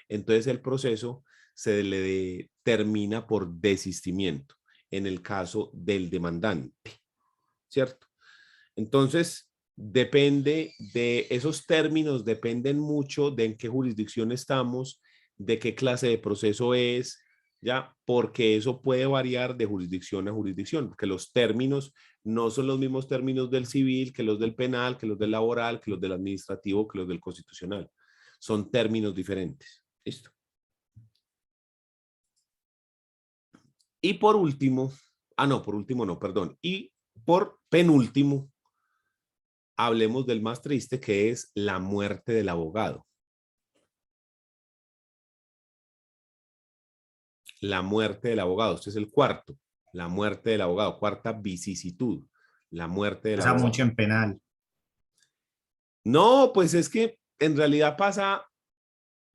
S1: entonces el proceso se le termina por desistimiento en el caso del demandante, ¿cierto? Entonces, depende de esos términos, dependen mucho de en qué jurisdicción estamos, de qué clase de proceso es, ¿ya? Porque eso puede variar de jurisdicción a jurisdicción, porque los términos no son los mismos términos del civil, que los del penal, que los del laboral, que los del administrativo, que los del constitucional. Son términos diferentes. ¿Listo? Y por último, por último no, perdón. Y por penúltimo, hablemos del más triste, que es la muerte del abogado. La muerte del abogado. Este es el cuarto. La muerte del abogado. Cuarta vicisitud. La muerte del abogado.
S6: Pasa mucho en penal.
S1: No, pues es que en realidad pasa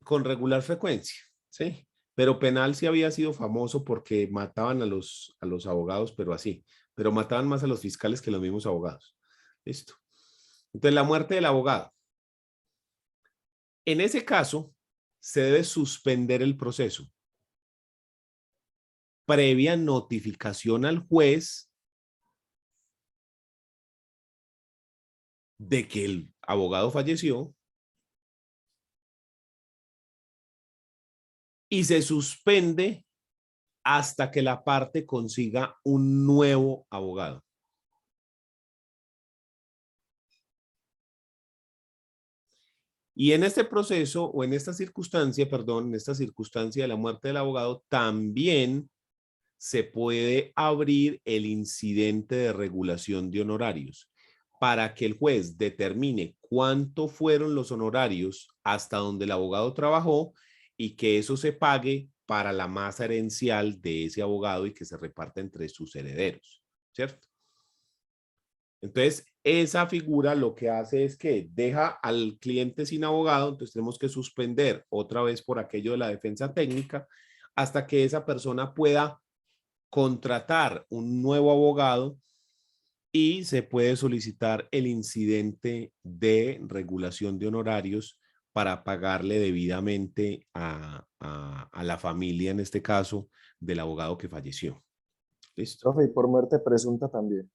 S1: con regular frecuencia, ¿sí? Pero penal sí había sido famoso porque mataban a los abogados, pero así. Pero mataban más a los fiscales que los mismos abogados. Listo. Entonces, la muerte del abogado. En ese caso, se debe suspender el proceso previa notificación al juez de que el abogado falleció y se suspende hasta que la parte consiga un nuevo abogado. Y en este proceso, o en esta circunstancia, perdón, en esta circunstancia de la muerte del abogado, también se puede abrir el incidente de regulación de honorarios para que el juez determine cuánto fueron los honorarios hasta donde el abogado trabajó y que eso se pague para la masa herencial de ese abogado y que se reparta entre sus herederos, ¿cierto? Entonces, esa figura lo que hace es que deja al cliente sin abogado, entonces tenemos que suspender otra vez por aquello de la defensa técnica hasta que esa persona pueda contratar un nuevo abogado y se puede solicitar el incidente de regulación de honorarios para pagarle debidamente a la familia, en este caso, del abogado que falleció. ¿Listo?
S2: Profe, y por muerte presunta también.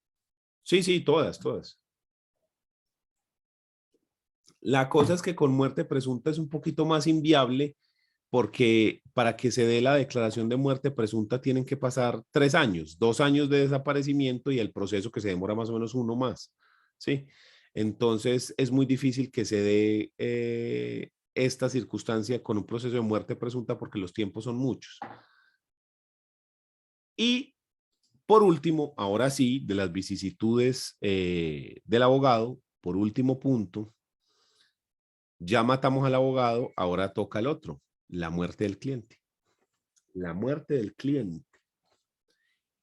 S1: Sí, sí, todas. La cosa es que con muerte presunta es un poquito más inviable porque para que se dé la declaración de muerte presunta tienen que pasar 3 años, 2 años de desaparecimiento y el proceso que se demora más o menos 1 más, ¿sí? Entonces es muy difícil que se dé esta circunstancia con un proceso de muerte presunta porque los tiempos son muchos. Y por último, ahora sí, de las vicisitudes del abogado, por último punto, ya matamos al abogado, ahora toca al otro, la muerte del cliente. La muerte del cliente.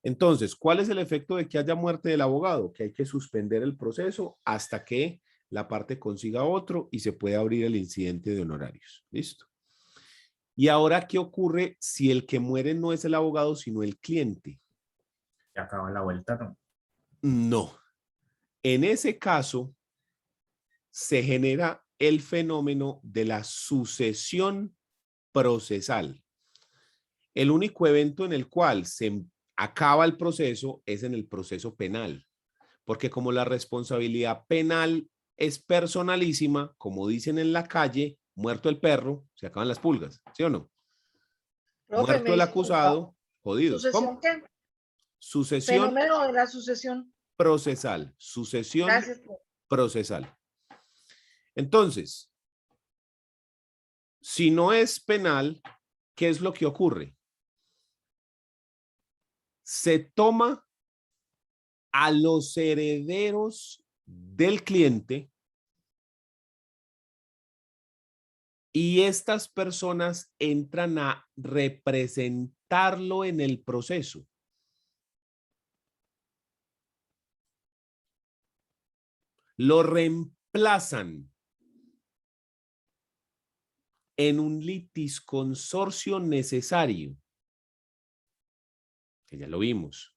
S1: Entonces, ¿cuál es el efecto de que haya muerte del abogado? Que hay que suspender el proceso hasta que la parte consiga otro y se puede abrir el incidente de honorarios. ¿Listo? Y ahora, ¿qué ocurre si el que muere no es el abogado, sino el cliente?
S6: Ya acaba la vuelta, ¿no?
S1: No. En ese caso, se genera el fenómeno de la sucesión procesal. El único evento en el cual se acaba el proceso es en el proceso penal, porque como la responsabilidad penal es personalísima, como dicen en la calle, muerto el perro, se acaban las pulgas, ¿sí o no?
S3: Profe,
S1: Muerto
S3: me
S1: el
S3: disculpa.
S1: acusado, jodidos.
S3: ¿Sucesión
S1: ¿Cómo?
S3: qué?
S1: Sucesión
S3: Fenómeno de la sucesión.
S1: procesal, sucesión
S3: Gracias, profe.
S1: procesal. Entonces, si no es penal, ¿qué es lo que ocurre? Se toma a los herederos del cliente y estas personas entran a representarlo en el proceso. Lo reemplazan en un litisconsorcio necesario, que ya lo vimos.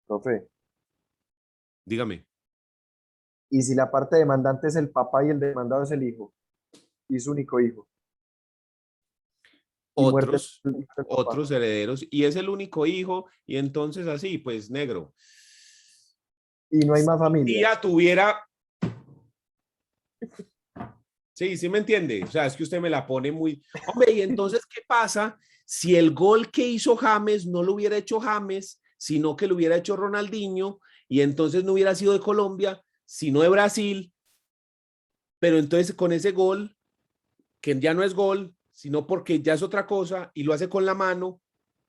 S2: Profe,
S1: Dígame.
S2: ¿y si la parte demandante es el papá y el demandado es el hijo? Y su único hijo. Y muerte del papá.
S1: Otros herederos, y es el único hijo, y entonces así, pues negro.
S2: Y no hay más familia.
S1: Tía tuviera... Sí, sí me entiende. O sea, es que usted me la pone muy... Hombre, y entonces, ¿qué pasa si el gol que hizo James no lo hubiera hecho James, sino que lo hubiera hecho Ronaldinho, y entonces no hubiera sido de Colombia, sino de Brasil? Pero entonces con ese gol, que ya no es gol, sino porque ya es otra cosa, y lo hace con la mano,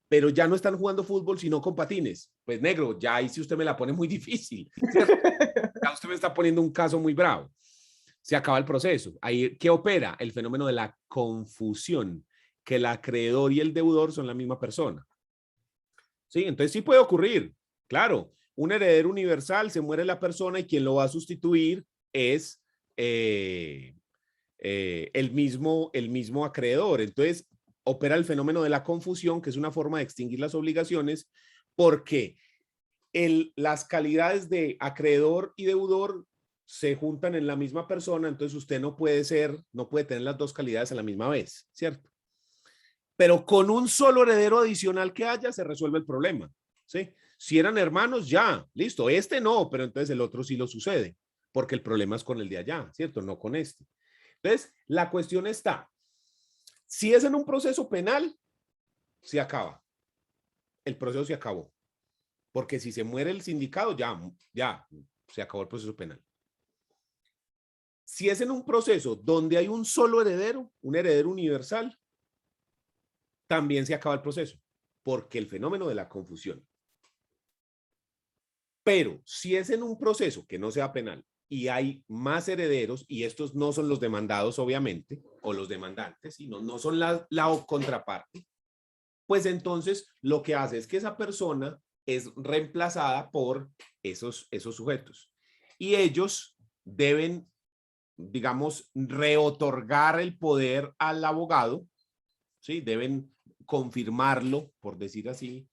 S1: pero ya no están jugando fútbol, sino con patines. Pues negro, ya ahí sí usted me la pone muy difícil, ¿cierto? Ya usted me está poniendo un caso muy bravo. Se acaba el proceso. Ahí, ¿qué opera? El fenómeno de la confusión, que el acreedor y el deudor son la misma persona. Sí, entonces sí puede ocurrir. Claro, un heredero universal, se muere la persona y quien lo va a sustituir es el mismo acreedor. Entonces opera el fenómeno de la confusión, que es una forma de extinguir las obligaciones, porque las calidades de acreedor y deudor se juntan en la misma persona, entonces usted no puede tener las dos calidades a la misma vez, ¿cierto? Pero con un solo heredero adicional que haya, se resuelve el problema, ¿sí? Si eran hermanos, ya, listo. Este no, pero entonces el otro sí lo sucede, porque el problema es con el de allá, ¿cierto? No con este. Entonces, la cuestión está, si es en un proceso penal, se acaba. El proceso se acabó. Porque si se muere el sindicado, ya se acabó el proceso penal. Si es en un proceso donde hay un solo heredero, un heredero universal, también se acaba el proceso, porque el fenómeno de la confusión. Pero si es en un proceso que no sea penal y hay más herederos, y estos no son los demandados, obviamente, o los demandantes, sino no son la contraparte, pues entonces lo que hace es que esa persona es reemplazada por esos sujetos. Y ellos deben, digamos, reotorgar el poder al abogado, ¿sí? Deben confirmarlo, por decir así,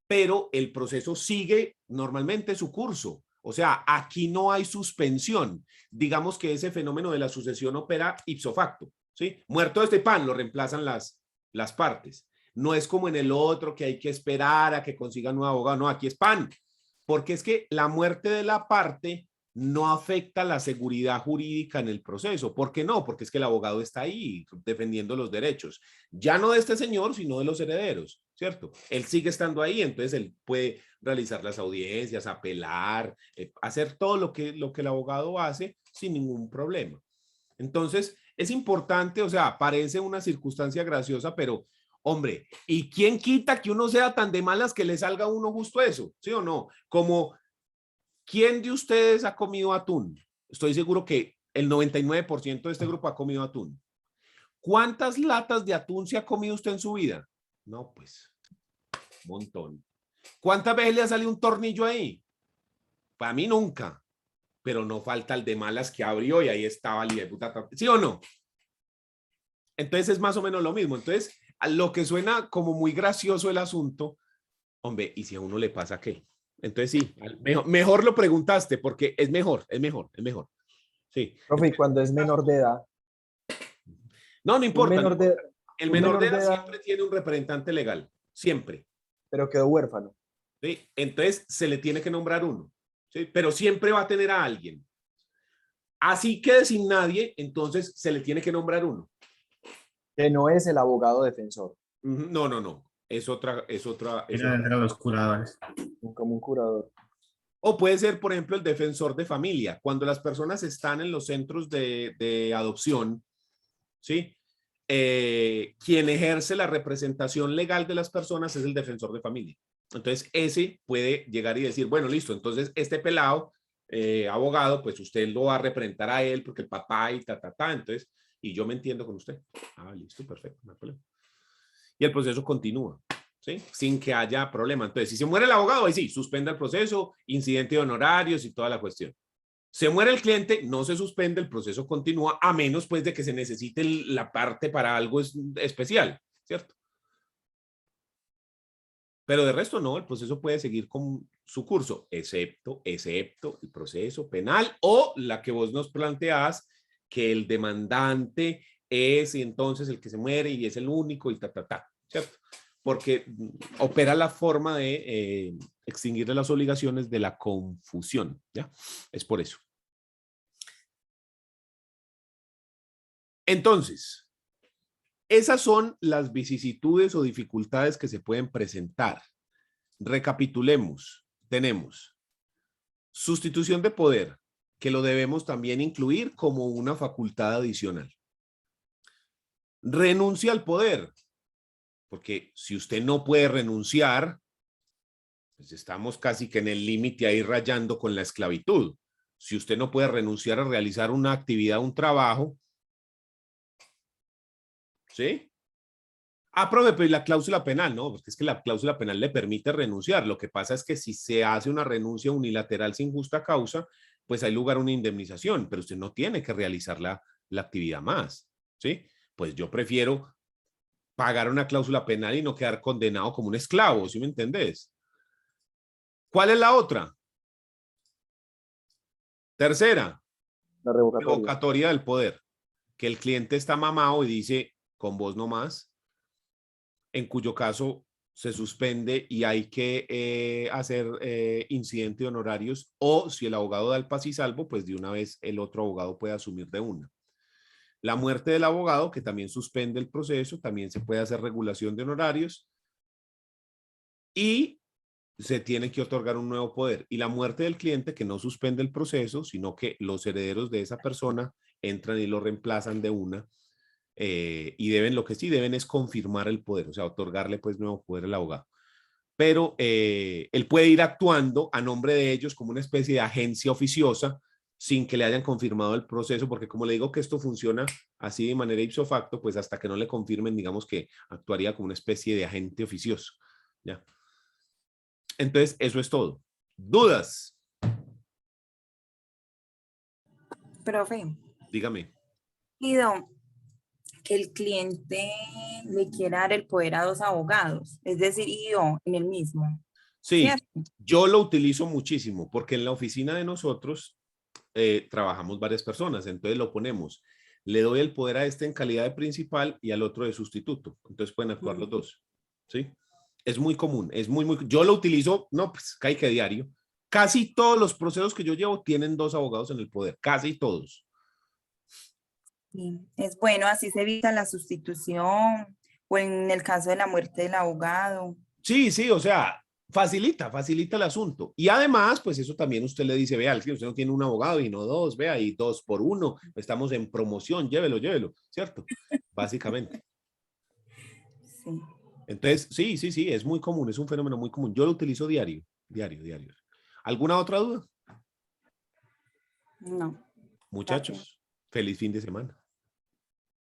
S1: pero el proceso sigue normalmente su curso. O sea, aquí no hay suspensión. Digamos que ese fenómeno de la sucesión opera ipso facto, ¿sí? Muerto este pan, lo reemplazan las partes. No es como en el otro que hay que esperar a que consiga un nuevo abogado. No, aquí es pan. Porque es que la muerte de la parte no afecta la seguridad jurídica en el proceso. ¿Por qué no? Porque es que el abogado está ahí defendiendo los derechos. Ya no de este señor, sino de los herederos, ¿cierto? Él sigue estando ahí, entonces él puede realizar las audiencias, apelar, hacer todo lo que el abogado hace sin ningún problema. Entonces, es importante, o sea, parece una circunstancia graciosa, pero hombre, ¿y quién quita que uno sea tan de malas que le salga a uno justo eso? ¿Sí o no? Como, ¿quién de ustedes ha comido atún? Estoy seguro que el 99% de este grupo ha comido atún. ¿Cuántas latas de atún se ha comido usted en su vida? No, pues, un montón. ¿Cuántas veces le ha salido un tornillo ahí? Para mí nunca. Pero no falta el de malas que abrió y ahí estaba el de puta. ¿Sí o no? Entonces es más o menos lo mismo. Entonces, a lo que suena como muy gracioso el asunto, hombre, ¿y si a uno le pasa qué? Entonces sí, mejor lo preguntaste porque es mejor. Sí.
S2: Profe, ¿y cuando es menor de edad?
S1: No importa.
S2: Menor
S1: no importa. El
S2: un
S1: menor de
S2: menor
S1: edad
S2: de edad,
S1: siempre tiene un representante legal, siempre.
S2: pero quedó huérfano.
S1: ¿Sí? Entonces se le tiene que nombrar uno, ¿sí? Pero siempre va a tener a alguien. Así quede sin nadie, entonces se le tiene que nombrar uno.
S2: Que no es el abogado defensor.
S1: No. Es otra.
S6: Era los curadores.
S2: Como un curador.
S1: O puede ser, por ejemplo, el defensor de familia. Cuando las personas están en los centros de adopción, ¿sí? Quien ejerce la representación legal de las personas es el defensor de familia. Entonces, ese puede llegar y decir, bueno, listo, entonces este pelado, abogado, pues usted lo va a representar a él porque el papá y entonces, y yo me entiendo con usted. Ah, listo, perfecto, no hay problema. Y el proceso continúa, ¿sí? Sin que haya problema. Entonces, si se muere el abogado, ahí sí, suspende el proceso, incidente de honorarios y toda la cuestión. Se muere el cliente, no se suspende, el proceso continúa, a menos pues de que se necesite la parte para algo especial, ¿cierto? Pero de resto no, el proceso puede seguir con su curso, excepto el proceso penal o la que vos nos planteás, que el demandante es entonces el que se muere y es el único y ¿cierto? Porque opera la forma de extinguir las obligaciones de la confusión, ¿ya? Es por eso. Entonces, esas son las vicisitudes o dificultades que se pueden presentar. Recapitulemos. Tenemos sustitución de poder, que lo debemos también incluir como una facultad adicional. Renuncia al poder, porque si usted no puede renunciar, pues estamos casi que en el límite ahí rayando con la esclavitud. Si usted no puede renunciar a realizar una actividad, un trabajo, ¿sí? Ah, profe, pero la cláusula penal, no, porque es que la cláusula penal le permite renunciar. Lo que pasa es que si se hace una renuncia unilateral sin justa causa, pues hay lugar a una indemnización, pero usted no tiene que realizar la actividad más, ¿sí? Pues yo prefiero pagar una cláusula penal y no quedar condenado como un esclavo, ¿sí me entendés? ¿Cuál es la otra? Tercera,
S2: La revocatoria.
S1: revocatoria del poder. Que el cliente está mamado y dice, con vos no más, en cuyo caso se suspende y hay que hacer incidente de honorarios, o si el abogado da el paz y salvo, pues de una vez el otro abogado puede asumir de una. La muerte del abogado, que también suspende el proceso, también se puede hacer regulación de honorarios y se tiene que otorgar un nuevo poder. Y la muerte del cliente, que no suspende el proceso, sino que los herederos de esa persona entran y lo reemplazan de una. Y deben, lo que sí deben es confirmar el poder, o sea, otorgarle pues nuevo poder al abogado. Pero él puede ir actuando a nombre de ellos como una especie de agencia oficiosa sin que le hayan confirmado el proceso, porque como le digo que esto funciona así de manera ipso facto, pues hasta que no le confirmen, digamos que actuaría como una especie de agente oficioso. ¿Ya? Entonces, eso es todo. ¿Dudas?
S4: Profe,
S1: Dígame.
S4: pido que el cliente le quiera dar el poder a dos abogados, es decir, y yo en el mismo.
S1: Sí,
S4: ¿Cierto?
S1: yo lo utilizo muchísimo porque en la oficina de nosotros trabajamos varias personas, entonces lo ponemos. Le doy el poder a este en calidad de principal y al otro de sustituto. Entonces pueden actuar los dos. ¿Sí? Es muy común, es muy. Yo lo utilizo, no, pues casi que diario. Casi todos los procesos que yo llevo tienen dos abogados en el poder, casi todos.
S4: Sí, es bueno, así se evita la sustitución o en el caso de la muerte del abogado.
S1: Sí, sí, o sea, facilita el asunto. Y además, pues eso también usted le dice, vea, usted no tiene un abogado y no dos, vea, y 2 por 1, estamos en promoción, llévelo, ¿cierto? Básicamente.
S4: Sí,
S1: Entonces, sí, es muy común, es un fenómeno muy común. Yo lo utilizo diario. ¿Alguna otra duda?
S4: no.
S1: Muchachos, feliz fin de semana.